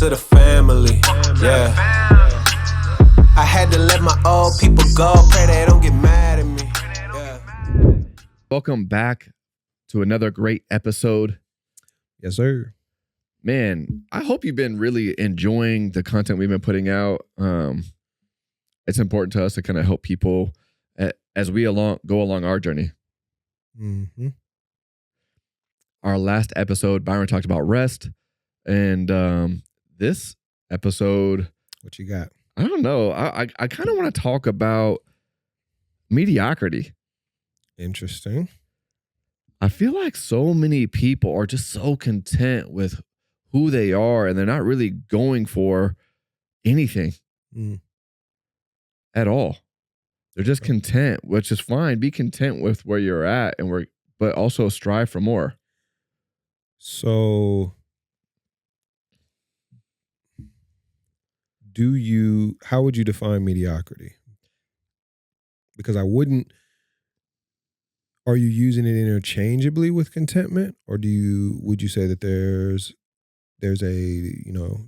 to the family. Yeah. I had to let my old people go. Pray they don't get mad at me. Yeah. Welcome back to another great episode. Yes, sir. Man, I hope you've been really enjoying the content we've been putting out. It's important to us to kind of help people as we go along our journey. Mm-hmm. Our last episode, Byron talked about rest. And this episode, What you got? I don't know. I kind of want to talk about mediocrity. Interesting. I feel like so many people are just so content with who they are and they're not really going for anything at all. They're just content, which is fine. Be content with where you're at but also strive for more. So how would you define mediocrity? Because are you using it interchangeably with contentment, or would you say that there's a,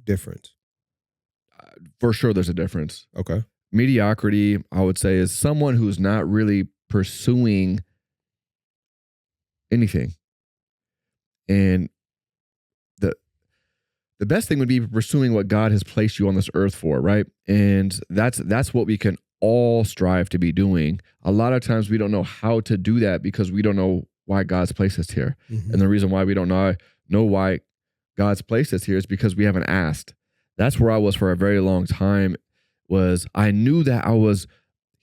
difference? For sure there's a difference. Okay. Mediocrity, I would say, is someone who's not really pursuing anything. And the best thing would be pursuing what God has placed you on this earth for, right? And that's what we can all strive to be doing. A lot of times we don't know how to do that because we don't know why God's placed us here. Mm-hmm. And the reason why we don't know why God's placed us here is because we haven't asked. That's where I was for a very long time. Was I knew that I was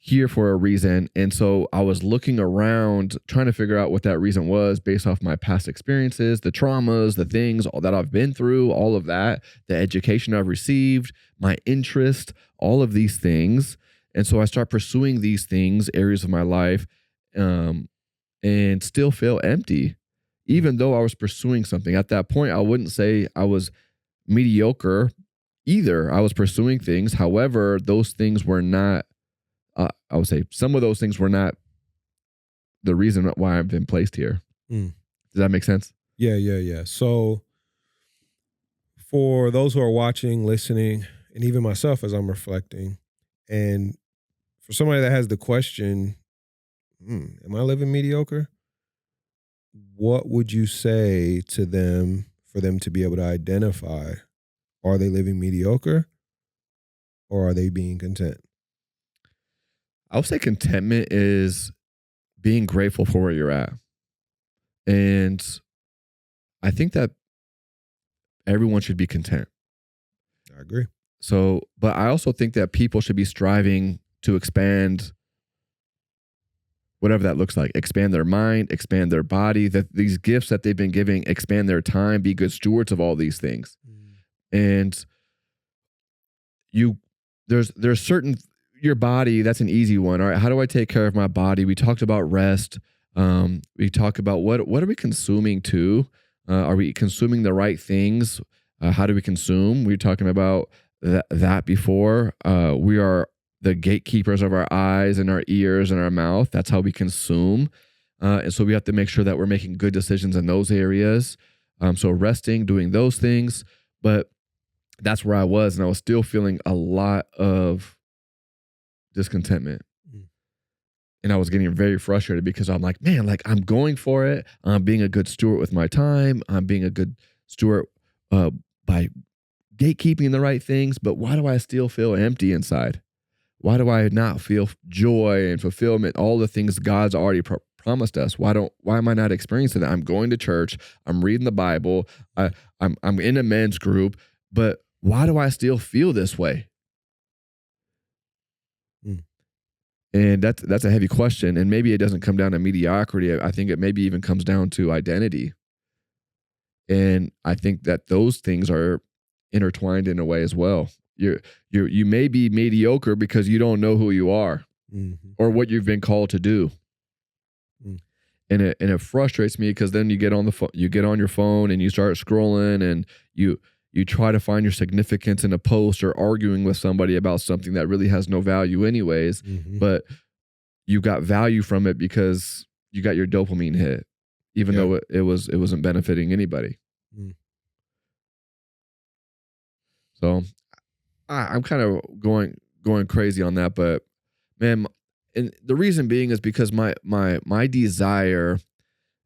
here for a reason. And so I was looking around trying to figure out what that reason was based off my past experiences, the traumas, the things all that I've been through, all of that, the education I've received, my interest, all of these things. And so I start pursuing these things, areas of my life, and still feel empty, even though I was pursuing something. At that point, I wouldn't say I was mediocre either. I was pursuing things. However, those things were not, I would say some of those things were not the reason why I've been placed here. Does that make sense? Yeah. So for those who are watching, listening, and even myself as I'm reflecting, and for somebody that has the question, am I living mediocre? What would you say to them for them to be able to identify, are they living mediocre or are they being content? I would say contentment is being grateful for where you're at. And I think that everyone should be content. I agree. So, but I also think that people should be striving to expand whatever that looks like, expand their mind, expand their body, that these gifts that they've been giving, expand their time, be good stewards of all these things. And there's certain, your body, that's an easy one. All right, how do I take care of my body? We talked about rest. We talk about what are we consuming too? Are we consuming the right things? How do we consume? We were talking about that before. We are the gatekeepers of our eyes and our ears and our mouth. That's how we consume. And so we have to make sure that we're making good decisions in those areas. So resting, doing those things. But that's where I was, and I was still feeling a lot of discontentment. And I was getting very frustrated because I'm like, man, like I'm going for it. I'm being a good steward with my time. I'm being a good steward by gatekeeping the right things. But why do I still feel empty inside? Why do I not feel joy and fulfillment? All the things God's already promised us. Why am I not experiencing that? I'm going to church. I'm reading the Bible. I'm in a men's group. But why do I still feel this way? And that's a heavy question. And maybe it doesn't come down to mediocrity. I think it maybe even comes down to identity. And I think that those things are intertwined in a way as well. You may be mediocre because you don't know who you are or what you've been called to do. And it frustrates me because then you get on your phone and you start scrolling and you try to find your significance in a post or arguing with somebody about something that really has no value anyways, but you got value from it because you got your dopamine hit, even though it wasn't benefiting anybody. So I'm kind of going crazy on that, but man, and the reason being is because my desire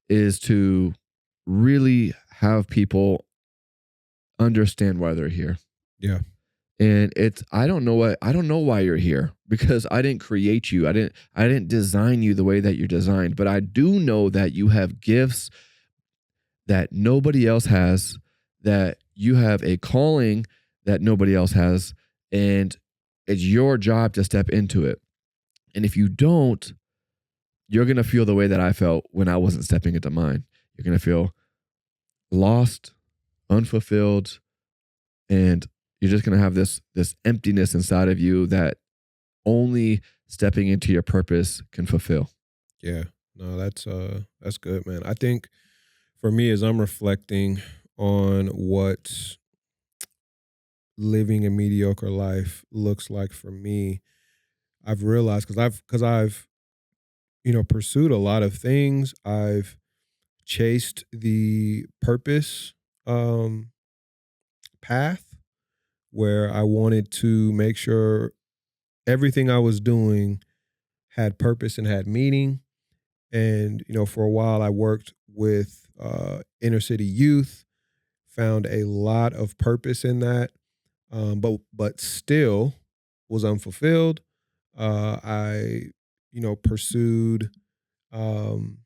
is to really have people understand why they're here. Yeah. And I don't know why you're here, because I didn't create you. I didn't design you the way that you're designed, but I do know that you have gifts that nobody else has, that you have a calling that nobody else has, and it's your job to step into it. And if you don't, you're going to feel the way that I felt when I wasn't stepping into mine. You're going to feel lost, unfulfilled, and you're just going to have this emptiness inside of you that only stepping into your purpose can fulfill. Yeah. No, that's good, man. I think for me, as I'm reflecting on what living a mediocre life looks like for me, I've realized, because I've pursued a lot of things. I've chased the purpose path, where I wanted to make sure everything I was doing had purpose and had meaning. And for a while I worked with inner city youth, found a lot of purpose in that, but still was unfulfilled. I pursued um,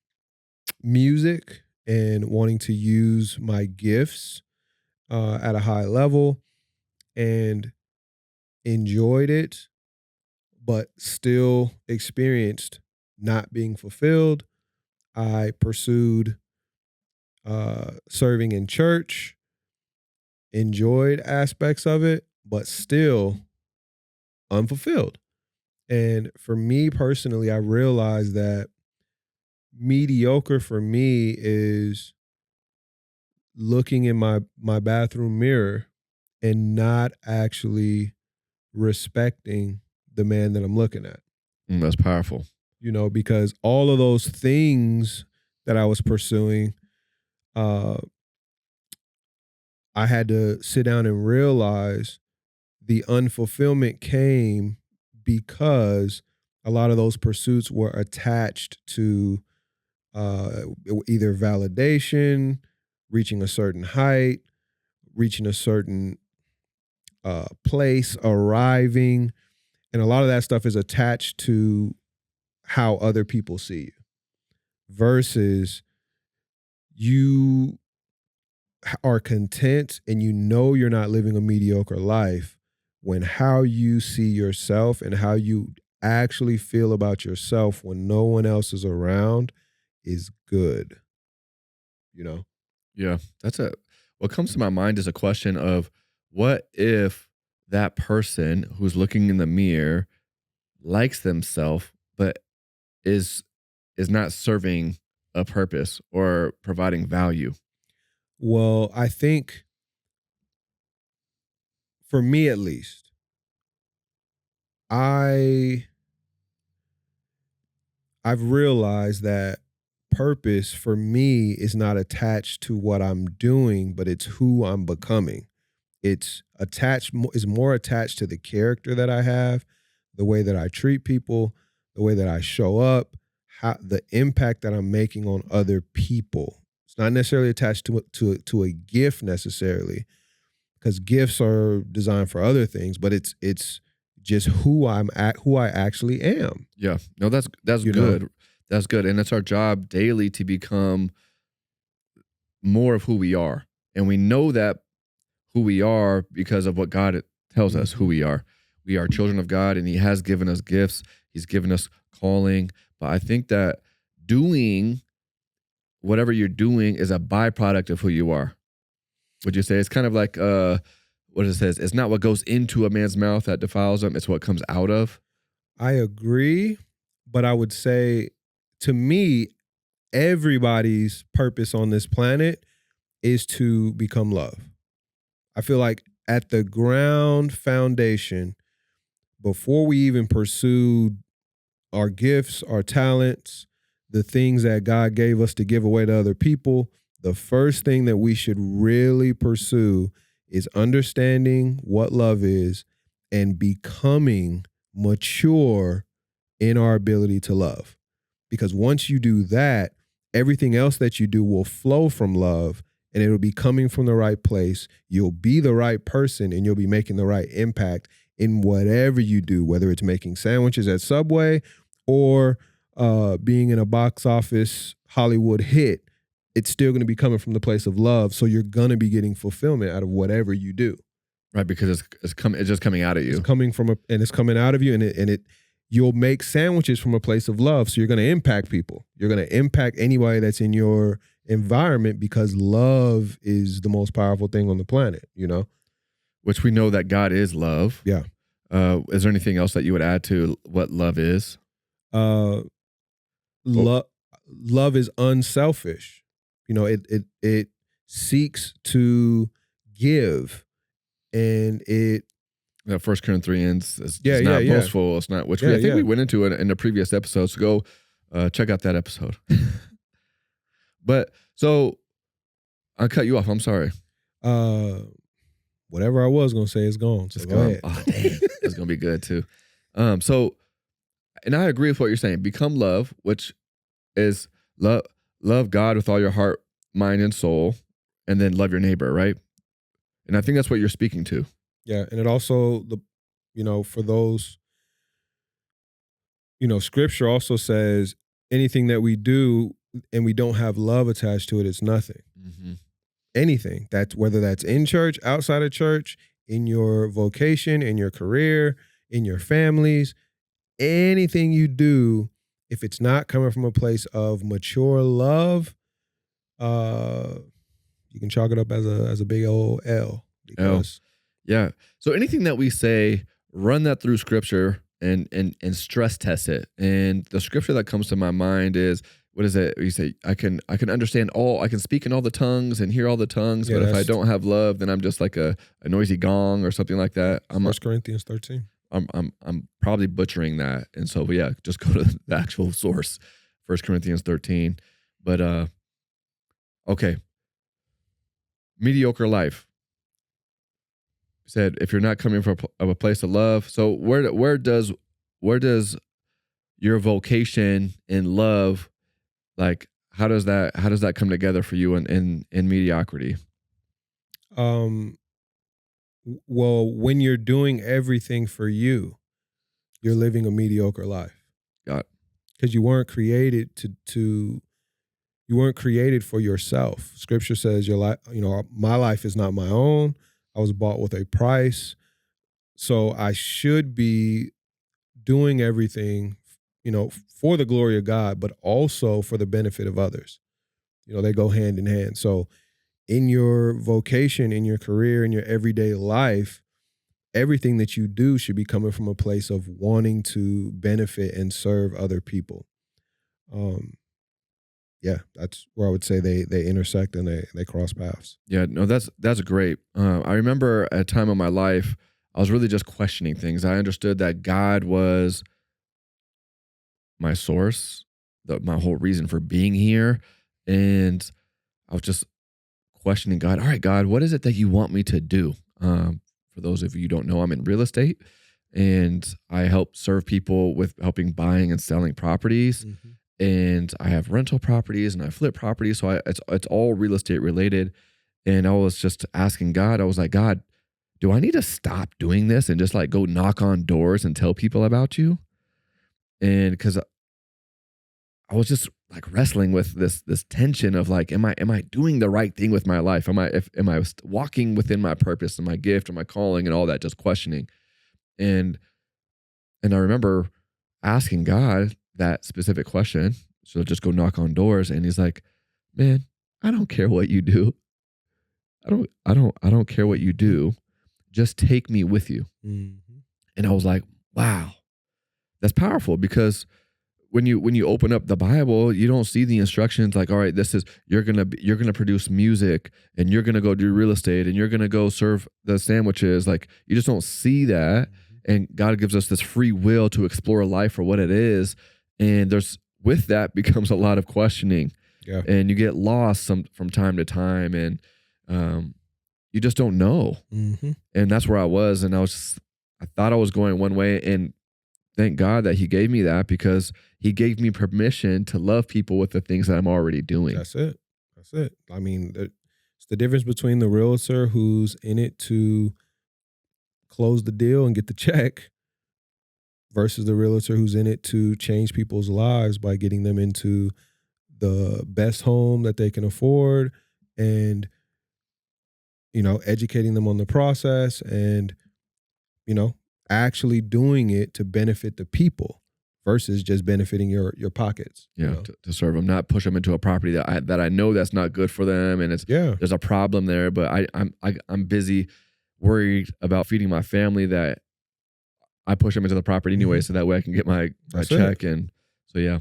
music and wanting to use my gifts at a high level, and enjoyed it, but still experienced not being fulfilled. I pursued serving in church, enjoyed aspects of it, but still unfulfilled. And for me personally, I realized that mediocre for me is looking in my bathroom mirror and not actually respecting the man that I'm looking at. That's powerful. Because all of those things that I was pursuing, I had to sit down and realize the unfulfillment came because a lot of those pursuits were attached to either validation, reaching a certain height, reaching a certain place, arriving. And a lot of that stuff is attached to how other people see you, versus you are content and you're not living a mediocre life when how you see yourself and how you actually feel about yourself when no one else is around is good. Yeah, what comes to my mind is a question of, what if that person who's looking in the mirror likes themselves, but is not serving a purpose or providing value? Well, I think for me at least, I've realized that purpose for me is not attached to what I'm doing, but it's who I'm becoming. It's is more attached to the character that I have, the way that I treat people, the way that I show up, the impact that I'm making on other people. It's not necessarily attached to a gift necessarily, because gifts are designed for other things, but it's just who I actually am. Yeah, no, that's good. That's good, and it's our job daily to become more of who we are, and we know that who we are because of what God tells us who we are. We are children of God, and He has given us gifts. He's given us calling. But I think that doing whatever you're doing is a byproduct of who you are. Would you say it's kind of like what it says? It's not what goes into a man's mouth that defiles him. It's what comes out of. I agree, but I would say, to me, everybody's purpose on this planet is to become love. I feel like at the ground foundation, before we even pursue our gifts, our talents, the things that God gave us to give away to other people, the first thing that we should really pursue is understanding what love is and becoming mature in our ability to love. Because once you do that, everything else that you do will flow from love, and it'll be coming from the right place. You'll be the right person, and you'll be making the right impact in whatever you do, whether it's making sandwiches at Subway or being in a box office Hollywood hit. It's still going to be coming from the place of love. So you're going to be getting fulfillment out of whatever you do. Right, because it's just coming out of you. It's coming from and it's coming out of you, and you'll make sandwiches from a place of love. So you're going to impact people. You're going to impact anybody that's in your environment, because love is the most powerful thing on the planet, you know? Which we know that God is love. Yeah. Is there anything else that you would add to what love is? Love is unselfish. You know, it seeks to give, and it. That 1 Corinthians is not boastful. It's not, which I think we went into it in the previous episodes. So go check out that episode. But so I cut you off. I'm sorry. Whatever I was gonna say is gone. So go ahead. Oh, dang. That's gonna be good too. So, and I agree with what you're saying. Become love, which is love God with all your heart, mind, and soul, and then love your neighbor, right? And I think that's what you're speaking to. Yeah, and it also for those, Scripture also says anything that we do and we don't have love attached to it, it's nothing. Mm-hmm. Anything, whether that's in church, outside of church, in your vocation, in your career, in your families, anything you do, if it's not coming from a place of mature love, you can chalk it up as a big old L. Because yeah. So anything that we say, run that through Scripture and stress test it. And the scripture that comes to my mind is, what is it? You say, I can understand I can speak in all the tongues and hear all the tongues, but if I don't have love, then I'm just like a noisy gong or something like that. 1 Corinthians 13. I'm probably butchering that. And so, yeah, just go to the actual source, 1 Corinthians 13. But, okay. Mediocre life. Said, if you're not coming from a place of love, so where does your vocation in love, like, how does that come together for you in mediocrity? Well, when you're doing everything for you, you're living a mediocre life. Got it. Because you weren't created you weren't created for yourself. Scripture says your life, my life is not my own. I was bought with a price. So I should be doing everything, for the glory of God, but also for the benefit of others. They go hand in hand. So in your vocation, in your career, in your everyday life, everything that you do should be coming from a place of wanting to benefit and serve other people. Yeah, that's where I would say they intersect and they cross paths. Yeah, no, that's great. I remember at a time in my life, I was really just questioning things. I understood that God was my source, my whole reason for being here. And I was just questioning God. All right, God, what is it that you want me to do? For those of you who don't know, I'm in real estate, and I help serve people with helping buying and selling properties. Mm-hmm. And I have rental properties and I flip properties. So it's all real estate related. And I was just asking God, I was like, God, do I need to stop doing this and just like go knock on doors and tell people about you? And because I was just like wrestling with this tension of like, am I doing the right thing with my life? Am I walking within my purpose and my gift and my calling and all that, just questioning. And I remember asking God that specific question. So just go knock on doors. And he's like, man, I don't care what you do. I don't care what you do. Just take me with you. Mm-hmm. And I was like, wow, that's powerful, because when you open up the Bible, you don't see the instructions like, all right, this is, you're going to produce music and you're going to go do real estate and you're going to go serve the sandwiches. Like, you just don't see that. Mm-hmm. And God gives us this free will to explore life for what it is. And with that becomes a lot of questioning. Yeah. And you get lost from time to time. And, you just don't know. Mm-hmm. And that's where I was. And I thought I was going one way, and thank God that he gave me that, because he gave me permission to love people with the things that I'm already doing. That's it. That's it. I mean, it's the difference between the realtor who's in it to close the deal and get the check versus the realtor who's in it to change people's lives by getting them into the best home that they can afford, and, you know, educating them on the process, and, you know, actually doing it to benefit the people versus just benefiting your pockets. Yeah, you know? to serve them, not push them into a property that I know that's not good for them, and there's a problem there. But I'm busy worried about feeding my family, that I push them into the property anyway, so that way I can get my check. And so yeah,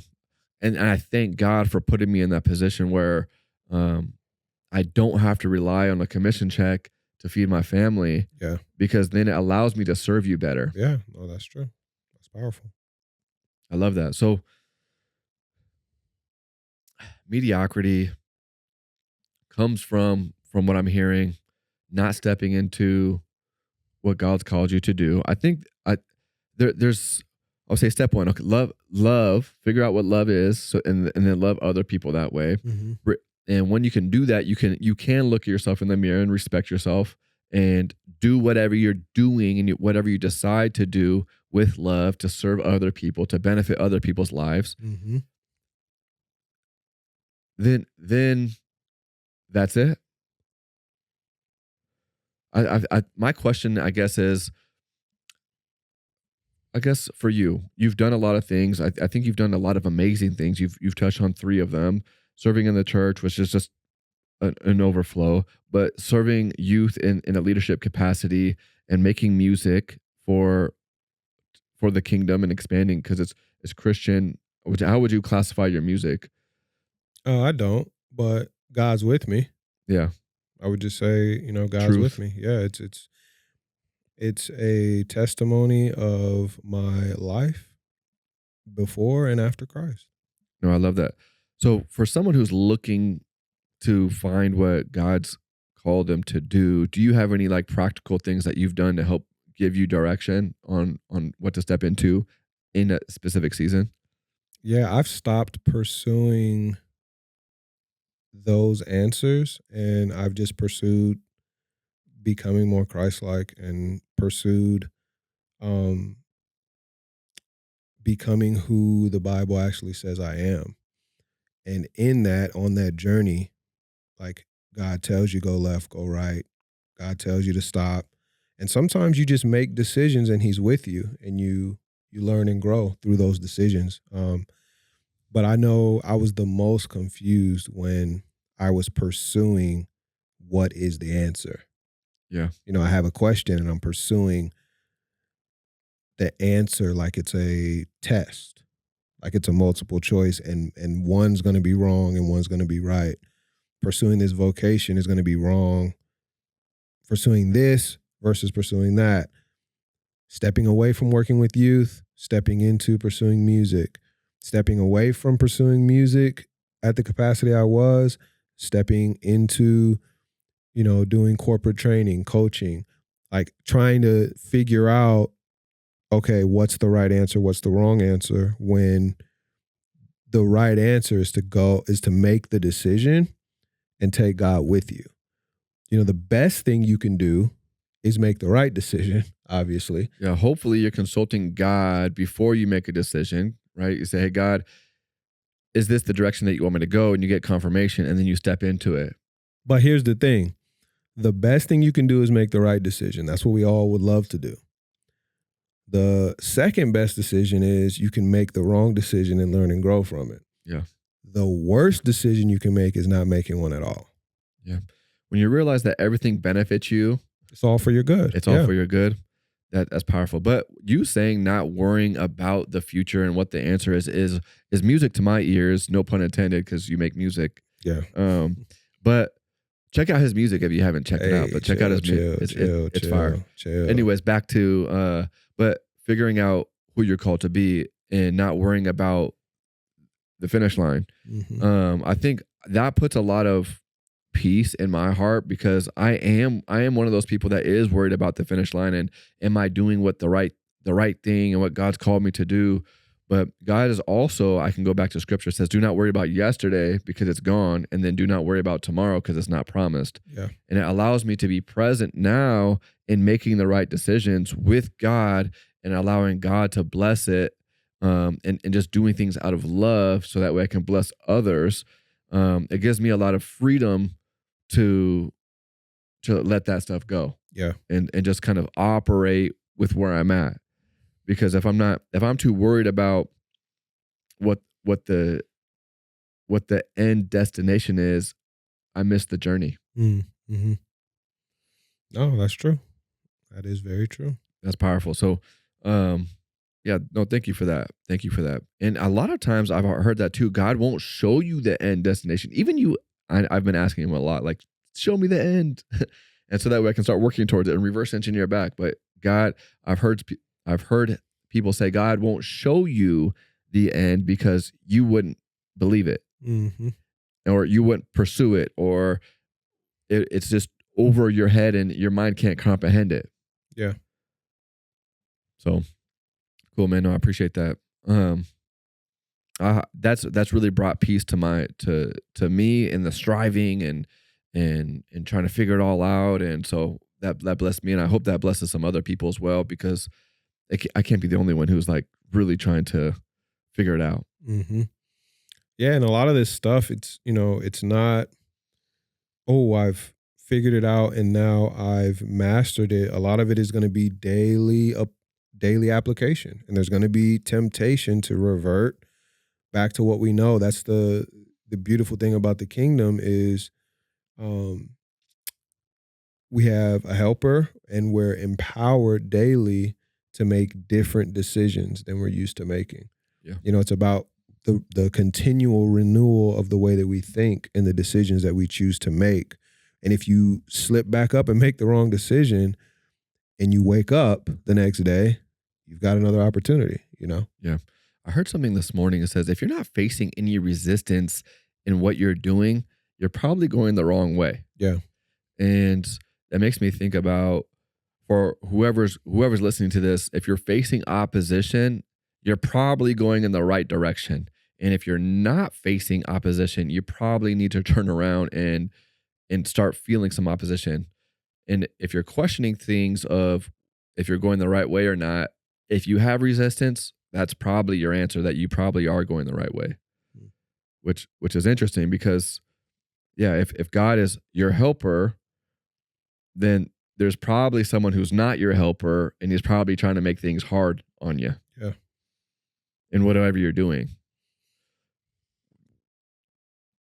and I thank God for putting me in that position where I don't have to rely on a commission check to feed my family. Yeah, because then it allows me to serve you better. Yeah, no, that's true. That's powerful. I love that. So mediocrity comes from what I'm hearing, not stepping into what God's called you to do. I think there's I'll say step one, okay, love, figure out what love is, so and then love other people that way. Mm-hmm. And when you can do that, you can look at yourself in the mirror and respect yourself and do whatever you're doing and whatever you decide to do with love to serve other people, to benefit other people's lives. Mm-hmm. Then that's it. My question, I guess, is, for you, you've done a lot of things. I think you've done a lot of amazing things. You've touched on 3 of them. Serving in the church, which is just an overflow, but serving youth in a leadership capacity and making music for the kingdom and expanding, because it's Christian. How would you classify your music? I don't, but God's with me. Yeah. I would just say, you know, God's with me. Yeah, it's a testimony of my life before and after Christ. No, I love that. So for someone who's looking to find what God's called them to do you have any like practical things that you've done to help give you direction on what to step into in a specific season? Yeah, I've stopped pursuing those answers, and I've just pursued becoming more Christ-like, and pursued becoming who the Bible actually says I am. And in that, on that journey, like, God tells you go left, go right. God tells you to stop. And sometimes you just make decisions and he's with you, and you learn and grow through those decisions. But I know I was the most confused when I was pursuing what is the answer. Yeah. You know, I have a question and I'm pursuing the answer like it's a test, like it's a multiple choice, and one's going to be wrong and one's going to be right. Pursuing this vocation is going to be wrong. Pursuing this versus pursuing that. Stepping away from working with youth, stepping into pursuing music. Stepping away from pursuing music at the capacity I was, stepping into, you know, doing corporate training, coaching, like trying to figure out, okay, what's the right answer? What's the wrong answer? When the right answer is to make the decision and take God with you. You know, the best thing you can do is make the right decision, obviously. Yeah. Hopefully you're consulting God before you make a decision, right? You say, hey, God, is this the direction that you want me to go? And you get confirmation, and then you step into it. But here's the thing. The best thing you can do is make the right decision. That's what we all would love to do. The second best decision is you can make the wrong decision and learn and grow from it. Yeah. The worst decision you can make is not making one at all. Yeah. When you realize that everything benefits you, it's all for your good. It's all for your good. That's powerful. But you saying not worrying about the future and what the answer is music to my ears, no pun intended, because you make music. Yeah. But check out his music if you haven't checked it out. But check out his music. It's fire. Anyways, back to but figuring out who you're called to be and not worrying about the finish line. Mm-hmm. I think that puts a lot of peace in my heart, because I am one of those people that is worried about the finish line and am I doing what the right thing and what God's called me to do. But God is also, I can go back to scripture, says, do not worry about yesterday because it's gone, and then do not worry about tomorrow because it's not promised. Yeah. And it allows me to be present now in making the right decisions with God and allowing God to bless it, and just doing things out of love so that way I can bless others. It gives me a lot of freedom to let that stuff go. Yeah. And just kind of operate with where I'm at. Because if I'm too worried about what the end destination is, I miss the journey. Mm-hmm. No, that's true. That is very true. That's powerful. So, yeah, no, thank you for that. Thank you for that. And a lot of times I've heard that too. God won't show you the end destination. Even I've been asking him a lot, like, show me the end. And so that way I can start working towards it and reverse engineer back. But God, I've heard people say God won't show you the end because you wouldn't believe it, or you wouldn't pursue it, or it's just over your head and your mind can't comprehend it. Yeah. So cool, man. No, I appreciate that. That's really brought peace to me in the striving and trying to figure it all out. And so that blessed me, and I hope that blesses some other people as well, because I can't be the only one who's like really trying to figure it out. Mm-hmm. Yeah, and a lot of this stuff, it's not, oh, I've figured it out and now I've mastered it. A lot of it is going to be daily application, and there's going to be temptation to revert back to what we know. That's the beautiful thing about the kingdom is, we have a helper, and we're empowered daily to make different decisions than we're used to making. Yeah. It's about the continual renewal of the way that we think and the decisions that we choose to make. And if you slip back up and make the wrong decision and you wake up the next day, you've got another opportunity, Yeah. I heard something this morning that says, if you're not facing any resistance in what you're doing, you're probably going the wrong way. Yeah. And that makes me think about, for whoever's listening to this, if you're facing opposition, you're probably going in the right direction. And if you're not facing opposition, you probably need to turn around and start feeling some opposition. And if you're questioning things of if you're going the right way or not, if you have resistance, that's probably your answer, that you probably are going the right way. Which is interesting, because yeah, if God is your helper, then there's probably someone who's not your helper, and he's probably trying to make things hard on you. Yeah. In whatever you're doing.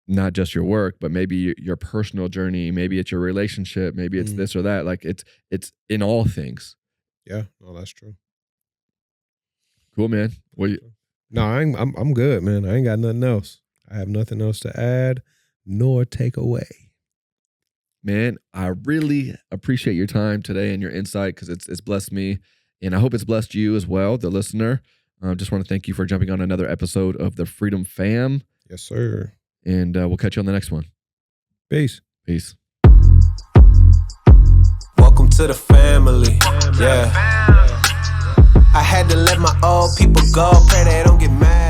Not just your work, but maybe your personal journey, maybe it's your relationship, maybe it's this or that. Like it's in all things. Yeah, no, that's true. Cool, man. No, I'm good, man. I ain't got nothing else. I have nothing else to add nor take away. Man, I really appreciate your time today and your insight, because it's blessed me, and I hope it's blessed you as well, the listener. Just want to thank you for jumping on another episode of the Freedom Fam. Yes, sir. And we'll catch you on the next one. Peace. Peace. Welcome to the family. Yeah. I had to let my old people go. Pray they don't get mad.